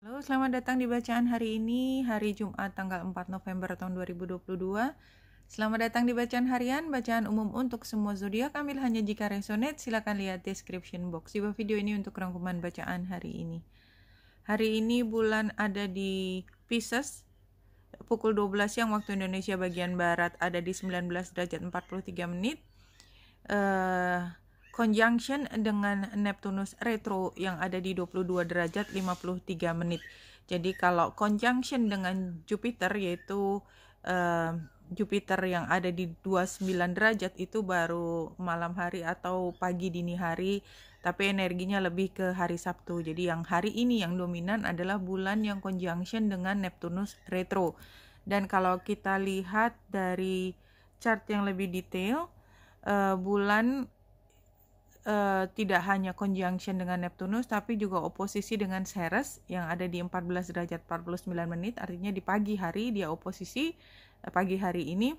Halo, selamat datang di bacaan hari ini, hari Jumat tanggal 4 November tahun 2022. Selamat datang di bacaan harian, bacaan umum untuk semua zodiak. Ambil hanya jika resonate, silakan lihat description box di bawah video ini untuk rangkuman bacaan hari ini. Hari ini bulan ada di Pisces, pukul 12 siang waktu Indonesia bagian Barat ada di 19 derajat 43 menit. Conjunction dengan Neptunus retro yang ada di 22 derajat 53 menit. Jadi kalau conjunction dengan Jupiter yaitu Jupiter yang ada di 29 derajat itu baru malam hari atau pagi dini hari, tapi energinya lebih ke hari Sabtu. Jadi yang hari ini yang dominan adalah bulan yang conjunction dengan Neptunus retro. Dan kalau kita lihat dari chart yang lebih detail, bulan tidak hanya conjunction dengan Neptunus tapi juga oposisi dengan Ceres yang ada di 14 derajat 49 menit, artinya di pagi hari dia oposisi pagi hari ini.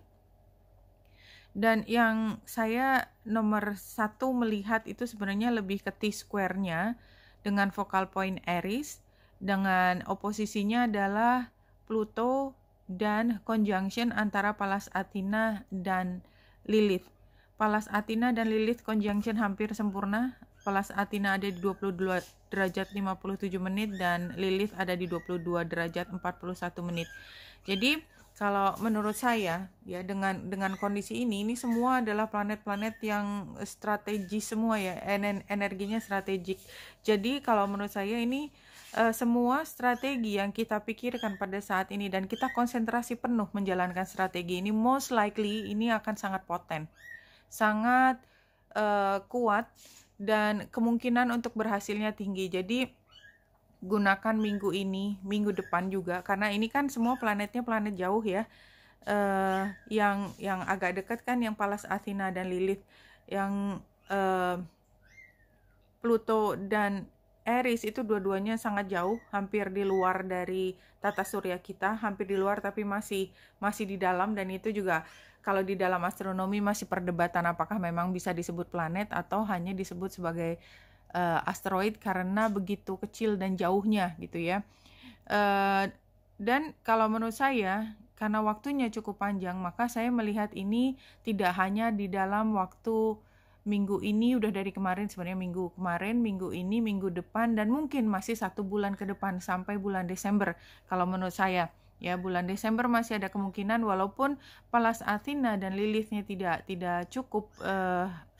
Dan yang saya nomor satu melihat itu sebenarnya lebih ke T-square-nya dengan focal point Aries, dengan oposisinya adalah Pluto dan conjunction antara Pallas Athena dan Lilith. Pallas Athena dan Lilith conjunction hampir sempurna. Pallas Athena ada di 22 derajat 57 menit dan Lilith ada di 22 derajat 41 menit. Jadi kalau menurut saya ya dengan kondisi ini semua adalah planet-planet yang strategis semua ya, energinya strategik. Jadi kalau menurut saya ini semua strategi yang kita pikirkan pada saat ini dan kita konsentrasi penuh menjalankan strategi ini, most likely ini akan sangat poten, sangat kuat dan kemungkinan untuk berhasilnya tinggi. Jadi gunakan minggu ini, minggu depan juga, karena ini kan semua planetnya planet jauh ya. Yang agak dekat kan yang Pallas Athena dan Lilith, yang Pluto dan Aries itu dua-duanya sangat jauh, hampir di luar dari tata surya kita, hampir di luar tapi masih di dalam. Dan itu juga kalau di dalam astronomi masih perdebatan apakah memang bisa disebut planet atau hanya disebut sebagai asteroid karena begitu kecil dan jauhnya gitu ya. Dan kalau menurut saya karena waktunya cukup panjang, maka saya melihat ini tidak hanya di dalam waktu minggu ini, udah dari kemarin sebenarnya, minggu kemarin, minggu ini, minggu depan, dan mungkin masih 1 bulan ke depan sampai bulan Desember. Kalau menurut saya ya, bulan Desember masih ada kemungkinan, walaupun Pallas Athena dan Lilithnya tidak cukup,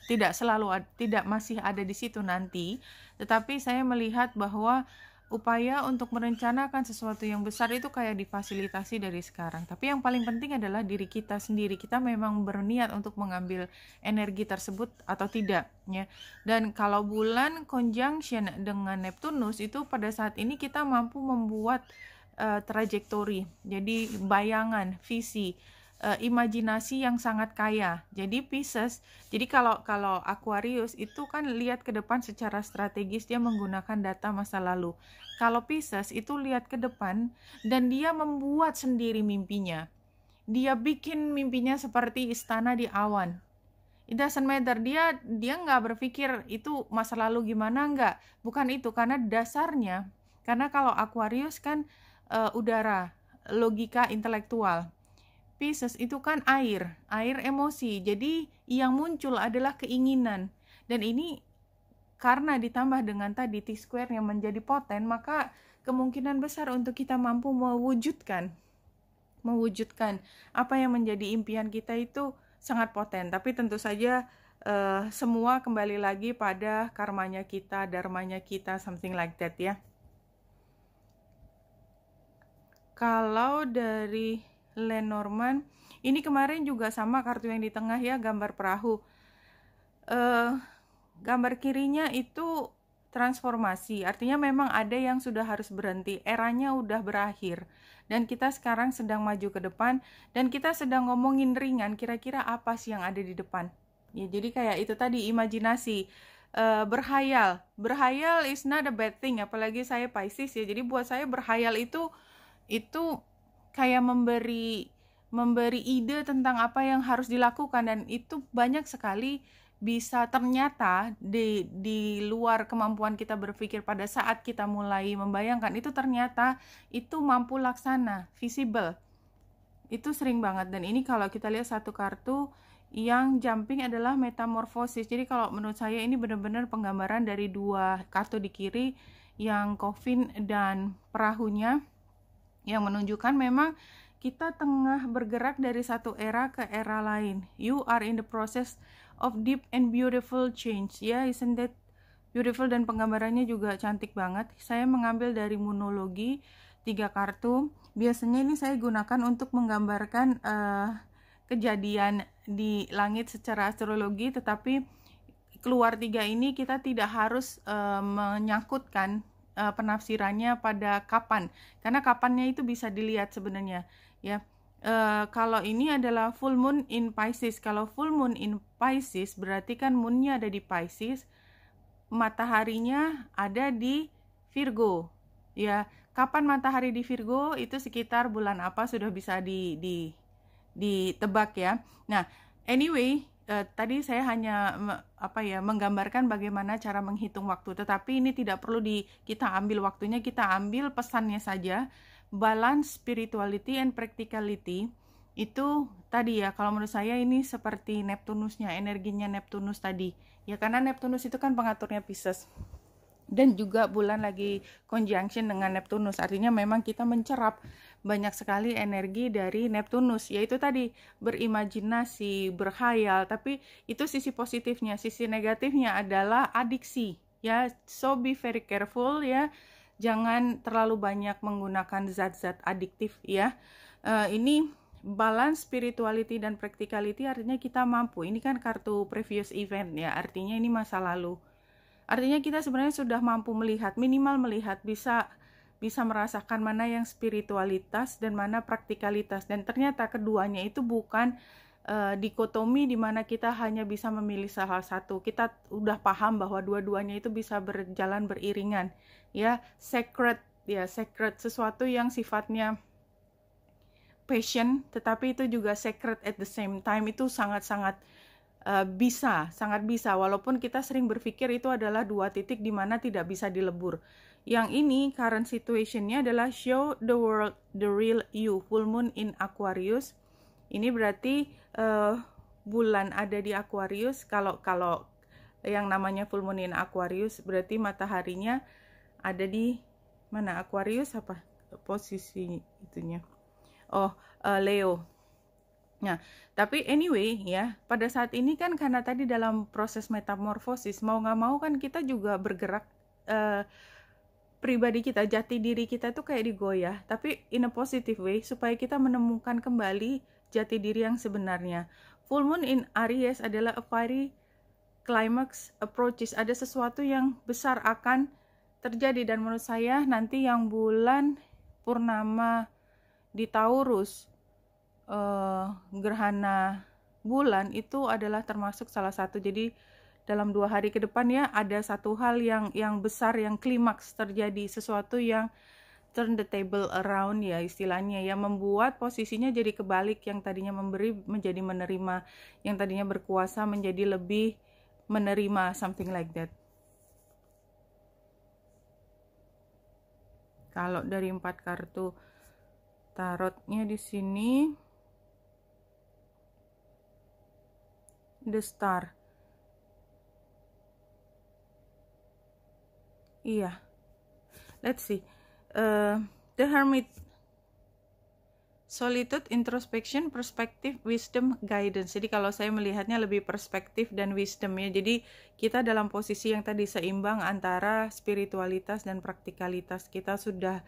tidak masih ada di situ nanti, tetapi saya melihat bahwa upaya untuk merencanakan sesuatu yang besar itu kayak difasilitasi dari sekarang. Tapi yang paling penting adalah diri kita sendiri. Kita memang berniat untuk mengambil energi tersebut atau tidak ya. Dan kalau bulan conjunction dengan Neptunus itu pada saat ini kita mampu membuat trajektori. Jadi bayangan, visi, imajinasi yang sangat kaya. Jadi Pisces, jadi kalau Aquarius itu kan lihat ke depan secara strategis, dia menggunakan data masa lalu. Kalau Pisces itu lihat ke depan dan dia membuat sendiri mimpinya. Dia bikin mimpinya seperti istana di awan. It doesn't matter, dia nggak berpikir itu masa lalu gimana, nggak. Bukan itu, karena dasarnya, karena kalau Aquarius kan udara, logika intelektual. Pisces itu kan air emosi. Jadi yang muncul adalah keinginan. Dan ini karena ditambah dengan tadi T-square yang menjadi poten, maka kemungkinan besar untuk kita mampu mewujudkan apa yang menjadi impian kita itu sangat poten. Tapi tentu saja semua kembali lagi pada karmanya kita, dharmanya kita, something like that ya. Kalau dari Lenormand, ini kemarin juga sama kartu yang di tengah ya, gambar perahu. Gambar kirinya itu transformasi, artinya memang ada yang sudah harus berhenti, eranya udah berakhir. Dan kita sekarang sedang maju ke depan, dan kita sedang ngomongin ringan, kira-kira apa sih yang ada di depan. Ya, jadi kayak itu tadi, imajinasi. Berhayal is not a bad thing, apalagi saya Pisces ya. Jadi buat saya berhayal itu kayak memberi ide tentang apa yang harus dilakukan, dan itu banyak sekali bisa ternyata di luar kemampuan kita berpikir pada saat kita mulai membayangkan, itu ternyata itu mampu laksana, visible. Itu sering banget. Dan ini kalau kita lihat satu kartu yang jumping adalah metamorfosis. Jadi kalau menurut saya ini benar-benar penggambaran dari dua kartu di kiri, yang coffin dan perahunya, yang menunjukkan memang kita tengah bergerak dari satu era ke era lain. You are in the process of deep and beautiful change. Ya, isn't that beautiful? Dan penggambarannya juga cantik banget. Saya mengambil dari Moonology 3 kartu. Biasanya ini saya gunakan untuk menggambarkan kejadian di langit secara astrologi, tetapi keluar 3 ini kita tidak harus menyangkutkan penafsirannya pada kapan, karena kapannya itu bisa dilihat sebenarnya ya. Kalau ini adalah full moon in Pisces. Kalau full moon in Pisces berarti kan moonnya ada di Pisces, mataharinya ada di Virgo ya. Kapan matahari di Virgo itu sekitar bulan apa sudah bisa ditebak ya. Nah, anyway, tadi saya hanya menggambarkan bagaimana cara menghitung waktu, tetapi ini tidak perlu kita ambil waktunya, kita ambil pesannya saja. Balance spirituality and practicality itu tadi ya, kalau menurut saya ini seperti Neptunusnya, energinya Neptunus tadi ya, karena Neptunus itu kan pengaturnya Pisces, dan juga bulan lagi conjunction dengan Neptunus, artinya memang kita mencerap banyak sekali energi dari Neptunus, yaitu tadi berimajinasi, berkhayal. Tapi itu sisi positifnya. Sisi negatifnya adalah adiksi ya. So be very careful ya, jangan terlalu banyak menggunakan zat-zat adiktif ya. Ini balance spirituality dan practicality, artinya kita mampu. Ini kan kartu previous event ya, artinya ini masa lalu. Artinya kita sebenarnya sudah mampu melihat, minimal melihat, bisa merasakan mana yang spiritualitas dan mana praktikalitas. Dan ternyata keduanya itu bukan dikotomi di mana kita hanya bisa memilih salah satu. Kita udah paham bahwa dua-duanya itu bisa berjalan beriringan ya. Sacred ya, sacred, sesuatu yang sifatnya passion tetapi itu juga sacred at the same time. Itu sangat-sangat sangat bisa, walaupun kita sering berpikir itu adalah dua titik di mana tidak bisa dilebur. Yang ini current situationnya adalah show the world the real you, full moon in Aquarius. Ini berarti bulan ada di Aquarius. Kalau yang namanya full moon in Aquarius berarti mataharinya ada di mana? Aquarius apa posisi itunya? Leo. Nah, tapi anyway ya, pada saat ini kan karena tadi dalam proses metamorfosis, mau nggak mau kan kita juga bergerak, pribadi kita, jati diri kita tuh kayak digoyah, tapi in a positive way, supaya kita menemukan kembali jati diri yang sebenarnya. Full moon in Aries adalah a fiery climax approaches, ada sesuatu yang besar akan terjadi, dan menurut saya nanti yang bulan purnama di Taurus, gerhana bulan itu adalah termasuk salah satu. Jadi dalam 2 hari ke depan ya, ada satu hal yang besar, yang klimaks terjadi, sesuatu yang turn the table around ya istilahnya, yang membuat posisinya jadi kebalik, yang tadinya memberi menjadi menerima, yang tadinya berkuasa menjadi lebih menerima, something like that. Kalau dari 4 kartu tarotnya di sini, The Star. Iya. Let's see. The Hermit. Solitude, introspection, perspective, wisdom, guidance. Jadi kalau saya melihatnya lebih perspektif dan wisdom ya. Jadi kita dalam posisi yang tadi seimbang antara spiritualitas dan praktikalitas. Kita sudah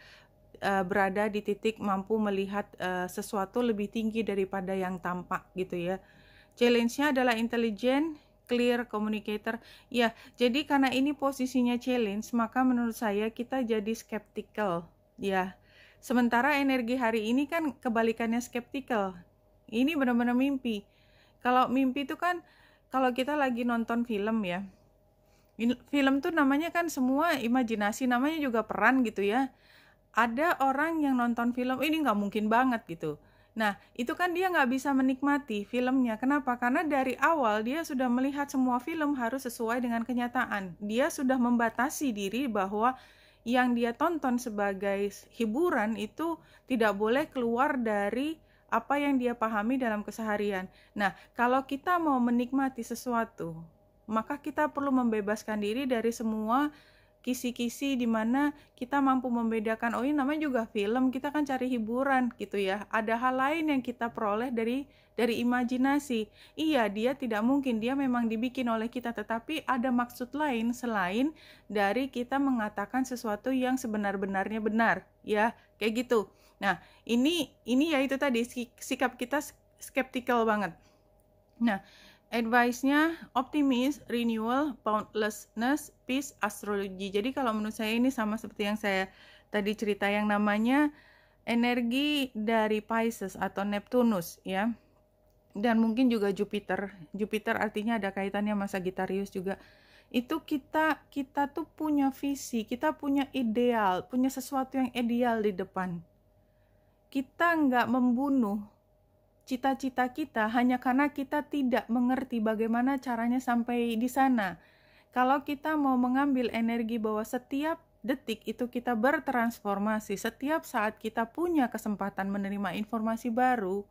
berada di titik mampu melihat sesuatu lebih tinggi daripada yang tampak gitu ya. Challenge-nya adalah intelligent, clear communicator. Ya, jadi karena ini posisinya challenge, maka menurut saya kita jadi skeptical. Ya, sementara energi hari ini kan kebalikannya skeptical. Ini benar-benar mimpi. Kalau mimpi itu kan, kalau kita lagi nonton film ya, film tuh namanya kan semua imajinasi, namanya juga peran gitu ya. Ada orang yang nonton film, ini nggak mungkin banget gitu. Nah, itu kan dia nggak bisa menikmati filmnya. Kenapa? Karena dari awal dia sudah melihat semua film harus sesuai dengan kenyataan. Dia sudah membatasi diri bahwa yang dia tonton sebagai hiburan itu tidak boleh keluar dari apa yang dia pahami dalam keseharian. Nah, kalau kita mau menikmati sesuatu, maka kita perlu membebaskan diri dari semua kisi-kisi di mana kita mampu membedakan, oh ini namanya juga film, kita kan cari hiburan gitu ya. Ada hal lain yang kita peroleh dari imajinasi. Iya, dia tidak mungkin, dia memang dibikin oleh kita, tetapi ada maksud lain selain dari kita mengatakan sesuatu yang sebenar-benarnya benar, ya, kayak gitu. Nah, ini ya itu tadi sikap kita skeptical banget. Nah, advice-nya optimis, renewal, boundlessness, peace, astrology. Jadi kalau menurut saya ini sama seperti yang saya tadi cerita, yang namanya energi dari Pisces atau Neptunus ya. Dan mungkin juga Jupiter. Jupiter artinya ada kaitannya sama Sagittarius juga. Itu kita tuh punya visi, kita punya ideal, punya sesuatu yang ideal di depan. Kita nggak membunuh cita-cita kita hanya karena kita tidak mengerti bagaimana caranya sampai di sana. Kalau kita mau mengambil energi bahwa setiap detik itu kita bertransformasi, setiap saat kita punya kesempatan menerima informasi baru,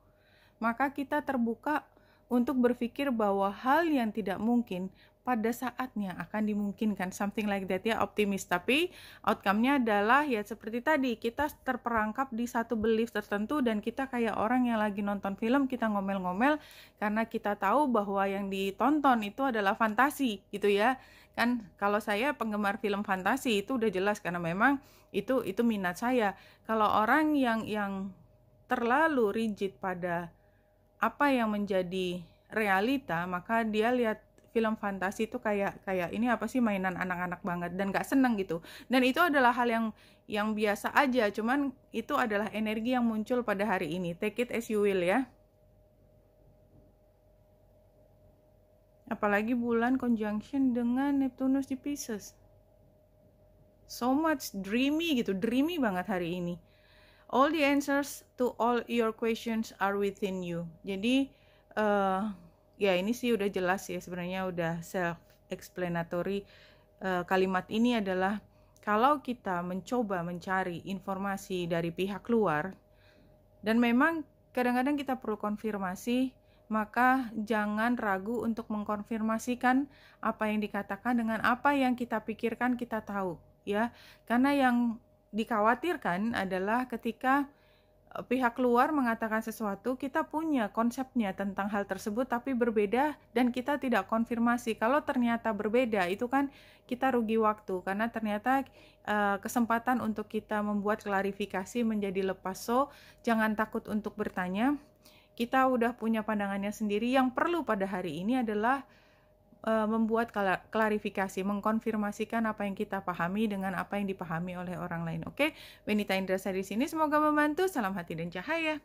maka kita terbuka untuk berpikir bahwa hal yang tidak mungkin pada saatnya akan dimungkinkan, something like that ya, optimis. Tapi outcome-nya adalah ya seperti tadi, kita terperangkap di satu belief tertentu dan kita kayak orang yang lagi nonton film, kita ngomel-ngomel karena kita tahu bahwa yang ditonton itu adalah fantasi gitu ya. Kan kalau saya penggemar film fantasi itu udah jelas karena memang itu minat saya. Kalau orang yang terlalu rigid pada apa yang menjadi realita, maka dia lihat film fantasi itu kayak ini apa sih, mainan anak-anak banget, dan gak seneng gitu. Dan itu adalah hal yang biasa aja, cuman itu adalah energi yang muncul pada hari ini. Take it as you will ya. Apalagi bulan conjunction dengan Neptunus di Pisces. So much dreamy gitu, dreamy banget hari ini. All the answers to all your questions are within you. Jadi ya ini sih udah jelas ya, sebenarnya udah self-explanatory. Kalimat ini adalah kalau kita mencoba mencari informasi dari pihak luar, dan memang kadang-kadang kita perlu konfirmasi, maka jangan ragu untuk mengkonfirmasikan apa yang dikatakan dengan apa yang kita pikirkan kita tahu ya. Karena yang dikhawatirkan adalah ketika pihak luar mengatakan sesuatu, kita punya konsepnya tentang hal tersebut tapi berbeda dan kita tidak konfirmasi. Kalau ternyata berbeda, itu kan kita rugi waktu karena ternyata kesempatan untuk kita membuat klarifikasi menjadi lepas. So, jangan takut untuk bertanya. Kita udah punya pandangannya sendiri. Yang perlu pada hari ini adalah membuat klarifikasi, mengkonfirmasikan apa yang kita pahami dengan apa yang dipahami oleh orang lain. Oke, Wenita Indrasari di sini, semoga membantu. Salam hati dan cahaya.